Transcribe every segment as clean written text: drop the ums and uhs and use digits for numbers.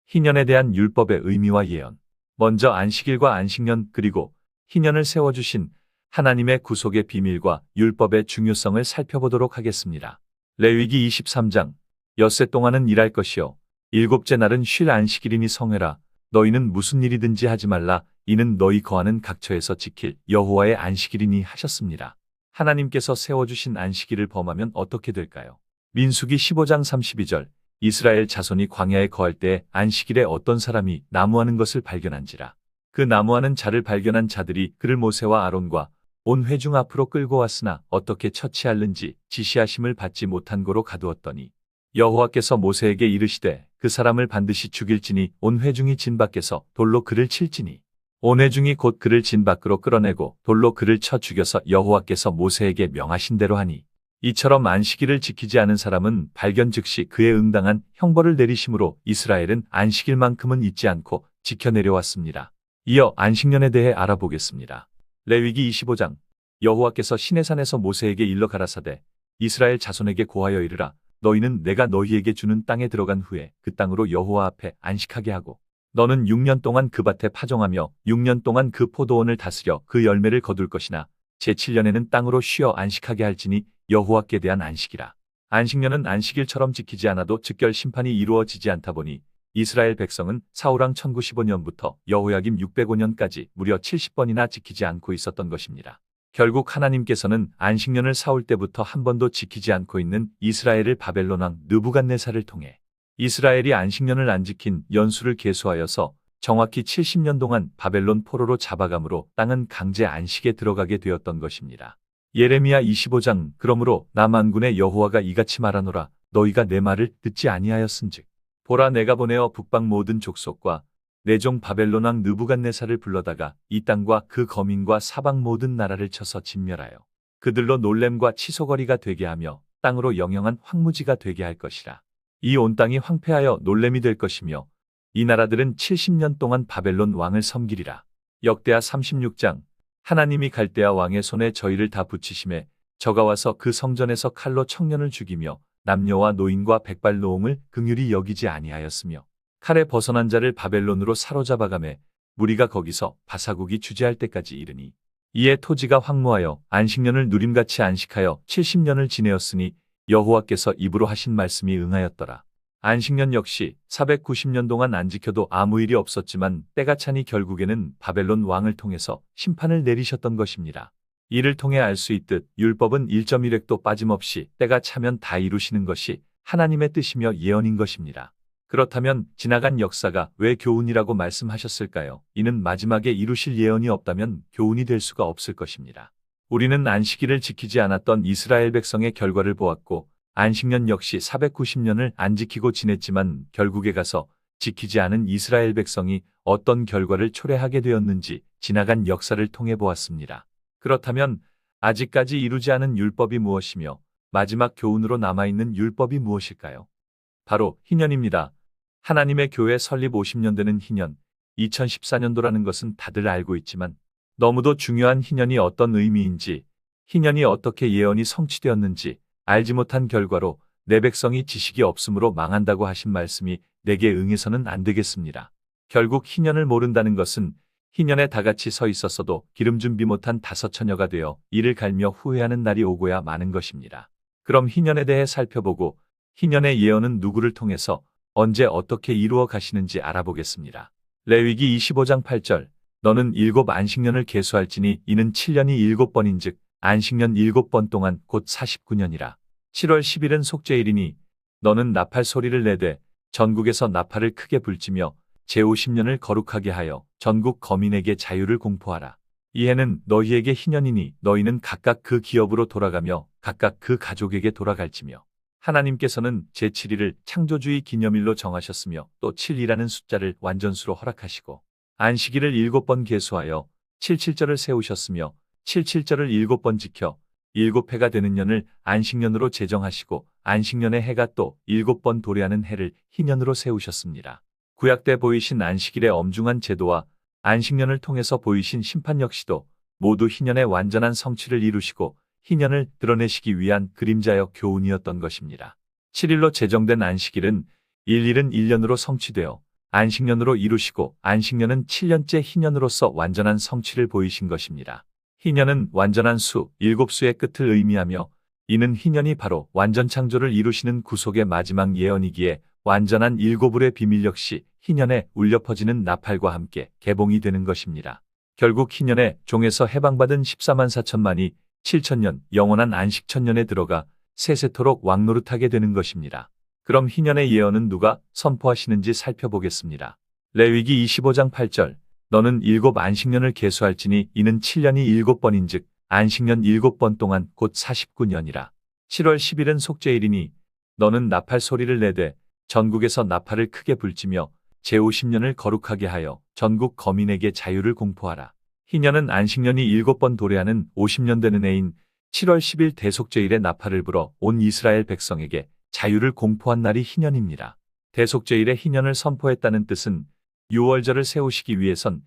희년에 대한 율법의 의미와 예언. 먼저 안식일과 안식년 그리고 희년을 세워주신 하나님의 구속의 비밀과 율법의 중요성을 살펴보도록 하겠습니다. 레위기 23장. 엿새 동안은 일할 것이요 일곱째 날은 쉴 안식일이니 성회라. 너희는 무슨 일이든지 하지 말라. 이는 너희 거하는 각처에서 지킬 여호와의 안식일이니 하셨습니다. 하나님께서 세워주신 안식일을 범하면 어떻게 될까요? 민수기 15장 32절. 이스라엘 자손이 광야에 거할 때 안식일에 어떤 사람이 나무하는 것을 발견한지라. 그 나무하는 자를 발견한 자들이 그를 모세와 아론과 온 회중 앞으로 끌고 왔으나 어떻게 처치할는지 지시하심을 받지 못한 고로 가두었더니 여호와께서 모세에게 이르시되 그 사람을 반드시 죽일지니 온 회중이 진 밖에서 돌로 그를 칠지니 온 회중이 곧 그를 진 밖으로 끌어내고 돌로 그를 쳐 죽여서 여호와께서 모세에게 명하신 대로 하니 이처럼 안식일을 지키지 않은 사람은 발견 즉시 그에 응당한 형벌을 내리심으로 이스라엘은 안식일만큼은 잊지 않고 지켜 내려왔습니다. 이어 안식년에 대해 알아보겠습니다. 레위기 25장. 여호와께서 시내산에서 모세에게 일러 가라사대 이스라엘 자손에게 고하여 이르라. 너희는 내가 너희에게 주는 땅에 들어간 후에 그 땅으로 여호와 앞에 안식하게 하고 너는 6년 동안 그 밭에 파종하며 6년 동안 그 포도원을 다스려 그 열매를 거둘 것이나 제7년에는 땅으로 쉬어 안식하게 할지니 여호와께 대한 안식이라. 안식년은 안식일처럼 지키지 않아도 즉결 심판이 이루어지지 않다 보니 이스라엘 백성은 사울왕 1095년부터 여호야김 605년까지 무려 70번이나 지키지 않고 있었던 것입니다. 결국 하나님께서는 안식년을 사울 때부터 한 번도 지키지 않고 있는 이스라엘을 바벨론왕 느부갓네살을 통해 이스라엘이 안식년을 안 지킨 연수를 계수하여서 정확히 70년 동안 바벨론 포로로 잡아감으로 땅은 강제 안식에 들어가게 되었던 것입니다. 예레미야 25장. 그러므로 나 만군의 여호와가 이같이 말하노라. 너희가 내 말을 듣지 아니하였은즉 보라 내가 보내어 북방 모든 족속과 내 종 바벨론 왕 느부갓네살을 불러다가 이 땅과 그 거민과 사방 모든 나라를 쳐서 진멸하여 그들로 놀램과 치소거리가 되게 하며 땅으로 영영한 황무지가 되게 할 것이라. 이 온 땅이 황폐하여 놀램이 될 것이며 이 나라들은 70년 동안 바벨론 왕을 섬기리라. 역대하 36장. 하나님이 갈대아 왕의 손에 저희를 다 붙이심에 저가 와서 그 성전에서 칼로 청년을 죽이며 남녀와 노인과 백발노홍을 긍휼히 여기지 아니하였으며 칼에 벗어난 자를 바벨론으로 사로잡아가매 무리가 거기서 바사국이 주재할 때까지 이르니 이에 토지가 황무하여 안식년을 누림같이 안식하여 70년을 지내었으니 여호와께서 입으로 하신 말씀이 응하였더라. 안식년 역시 490년 동안 안 지켜도 아무 일이 없었지만 때가 차니 결국에는 바벨론 왕을 통해서 심판을 내리셨던 것입니다. 이를 통해 알 수 있듯 율법은 1.1획도 빠짐없이 때가 차면 다 이루시는 것이 하나님의 뜻이며 예언인 것입니다. 그렇다면 지나간 역사가 왜 교훈이라고 말씀하셨을까요? 이는 마지막에 이루실 예언이 없다면 교훈이 될 수가 없을 것입니다. 우리는 안식일을 지키지 않았던 이스라엘 백성의 결과를 보았고 안식년 역시 490년을 안 지키고 지냈지만 결국에 가서 지키지 않은 이스라엘 백성이 어떤 결과를 초래하게 되었는지 지나간 역사를 통해 보았습니다. 그렇다면 아직까지 이루지 않은 율법이 무엇이며 마지막 교훈으로 남아있는 율법이 무엇일까요? 바로 희년입니다. 하나님의 교회 설립 50년 되는 희년, 2014년도라는 것은 다들 알고 있지만 너무도 중요한 희년이 어떤 의미인지, 희년이 어떻게 예언이 성취되었는지 알지 못한 결과로 내 백성이 지식이 없으므로 망한다고 하신 말씀이 내게 응해서는 안 되겠습니다. 결국 희년을 모른다는 것은 희년에 다 같이 서 있었어도 기름 준비 못한 다섯 처녀가 되어 이를 갈며 후회하는 날이 오고야 마는 것입니다. 그럼 희년에 대해 살펴보고 희년의 예언은 누구를 통해서 언제 어떻게 이루어 가시는지 알아보겠습니다. 레위기 25장 8절. 너는 7 안식년을 계수할지니 이는 7년이 7번인즉 안식년 7번 동안 곧 49년이라. 7월 10일은 속죄일이니 너는 나팔 소리를 내되 전국에서 나팔을 크게 불지며 제50년을 거룩하게 하여 전국 거민에게 자유를 공포하라. 이 해는 너희에게 희년이니 너희는 각각 그 기업으로 돌아가며 각각 그 가족에게 돌아갈지며 하나님께서는 제7일을 창조주의 기념일로 정하셨으며 또 7이라는 숫자를 완전수로 허락하시고 안식일을 7번 계수하여 77절을 세우셨으며 77절을 7번 지켜 7해가 되는 년을 안식년으로 제정하시고 안식년의 해가 또 7번 도래하는 해를 희년으로 세우셨습니다. 구약 때 보이신 안식일의 엄중한 제도와 안식년을 통해서 보이신 심판 역시도 모두 희년의 완전한 성취를 이루시고 희년을 드러내시기 위한 그림자여 교훈이었던 것입니다. 7일로 제정된 안식일은 1일은 1년으로 성취되어 안식년으로 이루시고 안식년은 7년째 희년으로서 완전한 성취를 보이신 것입니다. 희년은 완전한 수, 7수의 끝을 의미하며 이는 희년이 바로 완전 창조를 이루시는 구속의 마지막 예언이기에 완전한 7을의 비밀 역시 희년에 울려 퍼지는 나팔과 함께 개봉이 되는 것입니다. 결국 희년에 종에서 해방받은 14만 4천만이 7천년 영원한 안식천년에 들어가 세세토록 왕노릇하게 되는 것입니다. 그럼 희년의 예언은 누가 선포하시는지 살펴보겠습니다. 레위기 25장 8절 너는 7 안식년을 계수할지니 이는 7년이 7번인즉 안식년 7번 동안 곧 49년이라. 7월 10일은 속죄일이니 너는 나팔 소리를 내되 전국에서 나팔을 크게 불지며 제50년을 거룩하게 하여 전국 거민에게 자유를 공포하라. 희년은 안식년이 7번 도래하는 50년 되는 해인 7월 10일 대속죄일에 나팔을 불어 온 이스라엘 백성에게 자유를 공포한 날이 희년입니다. 대속죄일에 희년을 선포했다는 뜻은 유월절을 세우시기 위해선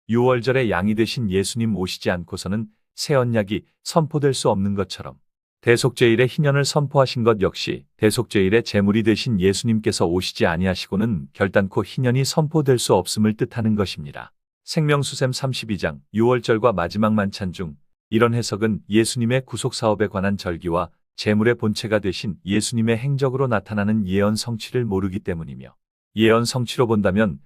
유월절의 양이 되신 예수님 오시지 않고서는 새 언약이 선포될 수 없는 것처럼 대속죄일에 희년을 선포하신 것 역시 대속죄일에 제물이 되신 예수님께서 오시지 아니하시고는 결단코 희년이 선포될 수 없음을 뜻하는 것입니다. 생명수셈 32장 6월절과 마지막 만찬 중 이런 해석은 예수님의 구속사업에 관한 절기와 제물의 본체가 되신 예수님의 행적으로 나타나는 예언 성취를 모르기 때문이며 예언 성취로 본다면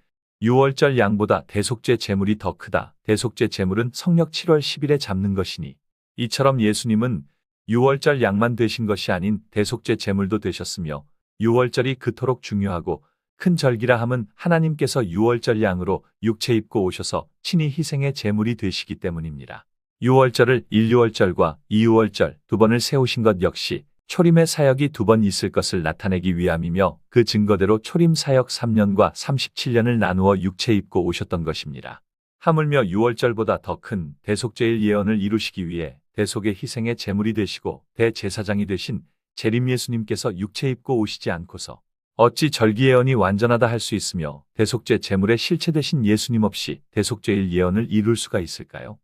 6월절 양보다 대속죄 제물이 더 크다. 대속죄 제물은 성력 7월 10일에 잡는 것이니 이처럼 예수님은 6월절 양만 되신 것이 아닌 대속죄 제물도 되셨으며 6월절이 그토록 중요하고 큰 절기라 함은 하나님께서 6월절 양으로 육체 입고 오셔서 친히 희생의 제물이 되시기 때문입니다. 6월절을 1, 6월절과 2, 6월절 두 번을 세우신 것 역시 초림의 사역이 2번 있을 것을 나타내기 위함이며 그 증거대로 초림 사역 3년과 37년을 나누어 육체 입고 오셨던 것입니다. 하물며 6월절보다 더 큰 대속죄일 예언을 이루시기 위해 대속의 희생의 제물이 되시고 대제사장이 되신 재림 예수님께서 육체 입고 오시지 않고서 어찌 절기 예언이 완전하다 할 수 있으며 대속죄 제물의 실체 되신 예수님 없이 대속죄일 예언을 이룰 수가 있을까요?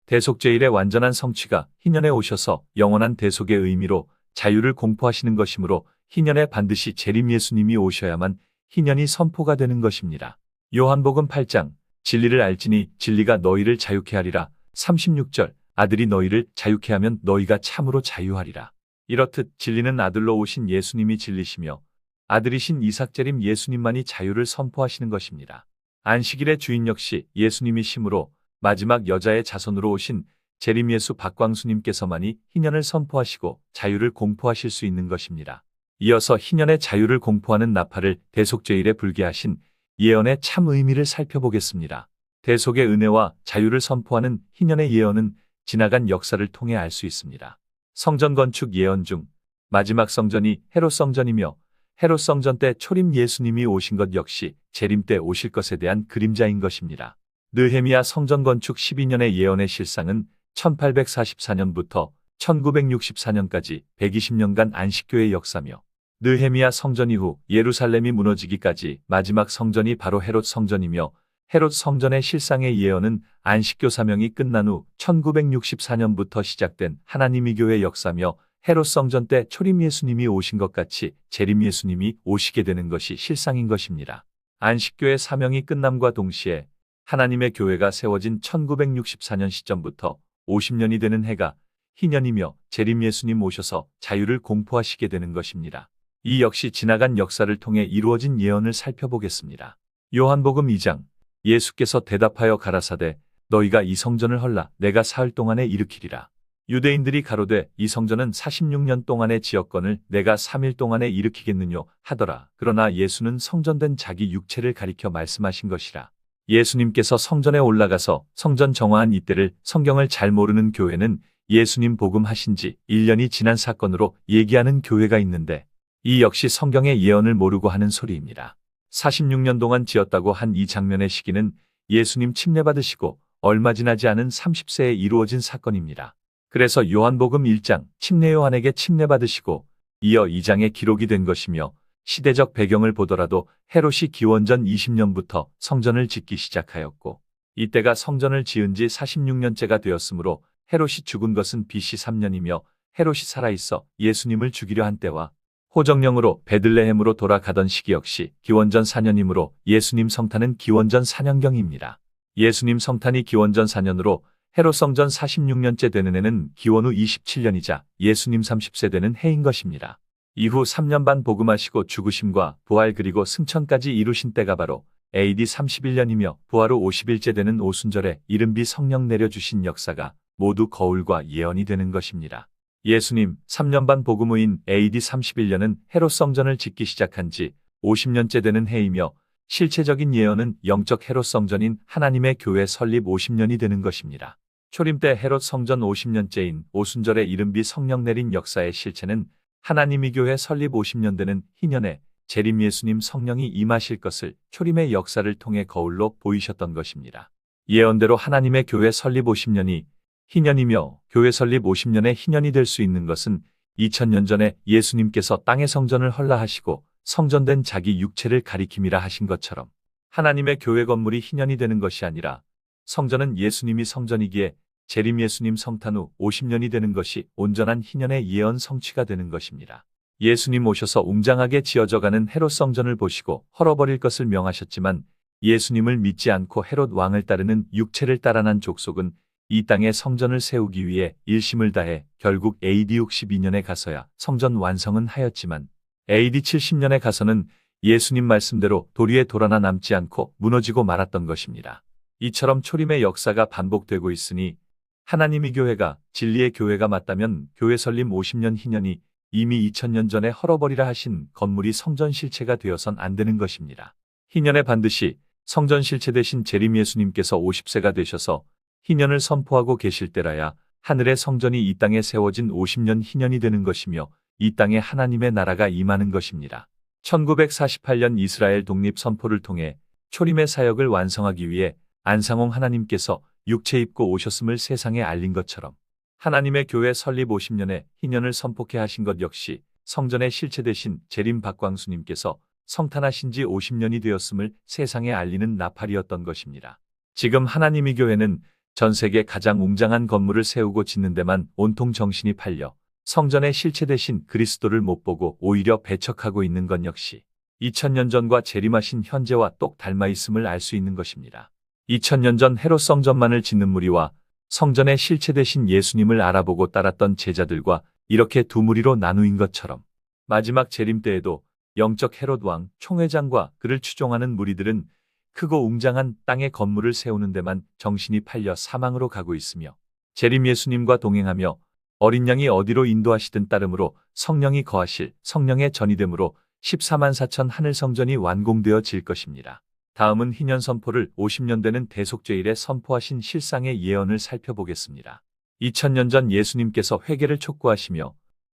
대속죄일의 완전한 성취가 희년에 오셔서 영원한 대속의 의미로 자유를 공포하시는 것이므로 희년에 반드시 재림 예수님이 오셔야만 희년이 선포가 되는 것입니다. 요한복음 8장 진리를 알지니 진리가 너희를 자유케 하리라. 36절 아들이 너희를 자유케 하면 너희가 참으로 자유하리라. 이렇듯 진리는 아들로 오신 예수님이 진리시며 아들이신 이삭재림 예수님만이 자유를 선포하시는 것입니다. 안식일의 주인 역시 예수님이시므로 마지막 여자의 자손으로 오신 재림 예수 박광수님께서만이 희년을 선포하시고 자유를 공포하실 수 있는 것입니다. 이어서 희년의 자유를 공포하는 나팔을 대속죄일에 불게 하신 예언의 참 의미를 살펴보겠습니다. 대속의 은혜와 자유를 선포하는 희년의 예언은 지나간 역사를 통해 알 수 있습니다. 성전 건축 예언 중 마지막 성전이 헤롯 성전이며 헤롯 성전 때 초림 예수님이 오신 것 역시 재림 때 오실 것에 대한 그림자인 것입니다. 느헤미야 성전 건축 12년의 예언의 실상은 1844년부터 1964년까지 120년간 안식교의 역사며 느헤미야 성전 이후 예루살렘이 무너지기까지 마지막 성전이 바로 헤롯 성전이며 헤롯 성전의 실상의 예언은 안식교 사명이 끝난 후 1964년부터 시작된 하나님의 교회 역사며 헤롯 성전 때 초림 예수님이 오신 것 같이 재림 예수님이 오시게 되는 것이 실상인 것입니다. 안식교의 사명이 끝남과 동시에 하나님의 교회가 세워진 1964년 시점부터 50년이 되는 해가 희년이며 재림 예수님 오셔서 자유를 공포하시게 되는 것입니다. 이 역시 지나간 역사를 통해 이루어진 예언을 살펴보겠습니다. 요한복음 2장 예수께서 대답하여 가라사대 너희가 이 성전을 헐라 내가 사흘 동안에 일으키리라. 유대인들이 가로되 이 성전은 46년 동안의 지역건을 내가 3일 동안에 일으키겠느뇨 하더라. 그러나 예수는 성전된 자기 육체를 가리켜 말씀하신 것이라. 예수님께서 성전에 올라가서 성전 정화한 이때를 성경을 잘 모르는 교회는 예수님 복음하신 지 1년이 지난 사건으로 얘기하는 교회가 있는데 이 역시 성경의 예언을 모르고 하는 소리입니다. 46년 동안 지었다고 한 이 장면의 시기는 예수님 침례받으시고 얼마 지나지 않은 30세에 이루어진 사건입니다. 그래서 요한복음 1장 침례 요한에게 침례받으시고 이어 2장에 기록이 된 것이며 시대적 배경을 보더라도 헤롯이 기원전 20년부터 성전을 짓기 시작하였고 이때가 성전을 지은 지 46년째가 되었으므로 헤롯이 죽은 것은 BC 3년이며 헤롯이 살아있어 예수님을 죽이려 한 때와 호정령으로 베들레헴으로 돌아가던 시기 역시 기원전 4년이므로 예수님 성탄은 기원전 4년경입니다. 예수님 성탄이 기원전 4년으로 헤롯 성전 46년째 되는 해는 기원 후 27년이자 예수님 30세 되는 해인 것입니다. 이후 3년 반 복음하시고 죽으심과 부활 그리고 승천까지 이루신 때가 바로 AD 31년이며 부활 후 50일째 되는 오순절에 이른비 성령 내려주신 역사가 모두 거울과 예언이 되는 것입니다. 예수님 3년 반 복음 후인 AD 31년은 헤롯 성전을 짓기 시작한 지 50년째 되는 해이며 실체적인 예언은 영적 헤롯 성전인 하나님의 교회 설립 50년이 되는 것입니다. 초림 때 헤롯 성전 50년째인 오순절에 이른비 성령 내린 역사의 실체는 하나님의 교회 설립 50년 되는 희년에 재림 예수님 성령이 임하실 것을 초림의 역사를 통해 거울로 보이셨던 것입니다. 예언대로 하나님의 교회 설립 50년이 희년이며 교회 설립 50년의 희년이 될 수 있는 것은 2000년 전에 예수님께서 땅의 성전을 헐라하시고 성전된 자기 육체를 가리킴이라 하신 것처럼 하나님의 교회 건물이 희년이 되는 것이 아니라 성전은 예수님이 성전이기에 재림 예수님 성탄 후 50년이 되는 것이 온전한 희년의 예언 성취가 되는 것입니다. 예수님 오셔서 웅장하게 지어져가는 헤롯 성전을 보시고 헐어버릴 것을 명하셨지만 예수님을 믿지 않고 헤롯 왕을 따르는 육체를 따라 난 족속은 이 땅에 성전을 세우기 위해 일심을 다해 결국 AD 62년에 가서야 성전 완성은 하였지만 AD 70년에 가서는 예수님 말씀대로 돌 위에 돌 하나 남지 않고 무너지고 말았던 것입니다. 이처럼 초림의 역사가 반복되고 있으니 하나님의 교회가 진리의 교회가 맞다면 교회 설립 50년 희년이 이미 2000년 전에 헐어버리라 하신 건물이 성전 실체가 되어선 안 되는 것입니다. 희년에 반드시 성전 실체 되신 재림 예수님께서 50세가 되셔서 희년을 선포하고 계실 때라야 하늘의 성전이 이 땅에 세워진 50년 희년이 되는 것이며 이 땅에 하나님의 나라가 임하는 것입니다. 1948년 이스라엘 독립 선포를 통해 초림의 사역을 완성하기 위해 안상홍 하나님께서 육체 입고 오셨음을 세상에 알린 것처럼 하나님의 교회 설립 50년에 희년을 선포케 하신 것 역시 성전의 실체 되신 재림 박광수님께서 성탄하신 지 50년이 되었음을 세상에 알리는 나팔이었던 것입니다. 지금 하나님의 교회는 전 세계 가장 웅장한 건물을 세우고 짓는 데만 온통 정신이 팔려 성전의 실체 되신 그리스도를 못 보고 오히려 배척하고 있는 것 역시 2000년 전과 재림하신 현재와 똑 닮아 있음을 알 수 있는 것입니다. 2000년 전 헤롯 성전만을 짓는 무리와 성전의 실체 되신 예수님을 알아보고 따랐던 제자들과 이렇게 두 무리로 나누인 것처럼 마지막 재림 때에도 영적 헤롯 왕 총회장과 그를 추종하는 무리들은 크고 웅장한 땅의 건물을 세우는 데만 정신이 팔려 사망으로 가고 있으며 재림 예수님과 동행하며 어린 양이 어디로 인도하시든 따름으로 성령이 거하실 성령의 전이됨으로 14만 4천 하늘 성전이 완공되어질 것입니다. 다음은 희년 선포를 50년 되는 대속죄일에 선포하신 실상의 예언을 살펴보겠습니다. 2000년 전 예수님께서 회개를 촉구하시며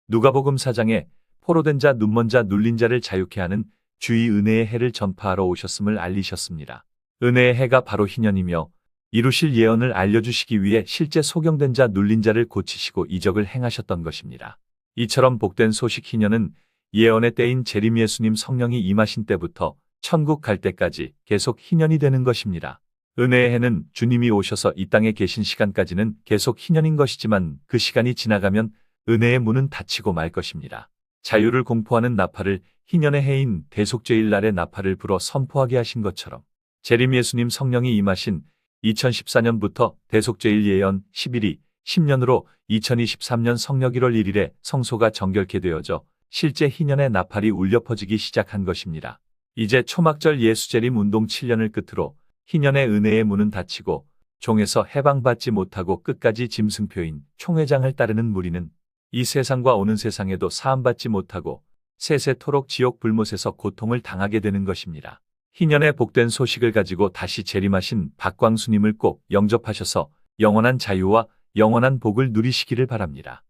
누가복음 4장에 포로된 자 눈먼 자 눌린 자를 자유케 하는 주의 은혜의 해를 전파하러 오셨음을 알리셨습니다. 은혜의 해가 바로 희년이며 이루실 예언을 알려주시기 위해 실제 소경된 자 눌린 자를 고치시고 이적을 행하셨던 것입니다. 이처럼 복된 소식 희년은 예언의 때인 재림 예수님 성령이 임하신 때부터 천국 갈 때까지 계속 희년이 되는 것입니다. 은혜의 해는 주님이 오셔서 이 땅에 계신 시간까지는 계속 희년인 것이지만 그 시간이 지나가면 은혜의 문은 닫히고 말 것입니다. 자유를 공포하는 나팔을 희년의 해인 대속죄일 날의 나팔을 불어 선포하게 하신 것처럼 재림 예수님 성령이 임하신 2014년부터 대속죄일 예언 11이 10년으로 2023년 성력 1월 1일에 성소가 정결케 되어져 실제 희년의 나팔이 울려 퍼지기 시작한 것입니다. 이제 초막절 예수재림 운동 7년을 끝으로 희년의 은혜의 문은 닫히고 종에서 해방받지 못하고 끝까지 짐승표인 총회장을 따르는 무리는 이 세상과 오는 세상에도 사함받지 못하고 세세토록 지옥 불못에서 고통을 당하게 되는 것입니다. 희년의 복된 소식을 가지고 다시 재림하신 박광수님을 꼭 영접하셔서 영원한 자유와 영원한 복을 누리시기를 바랍니다.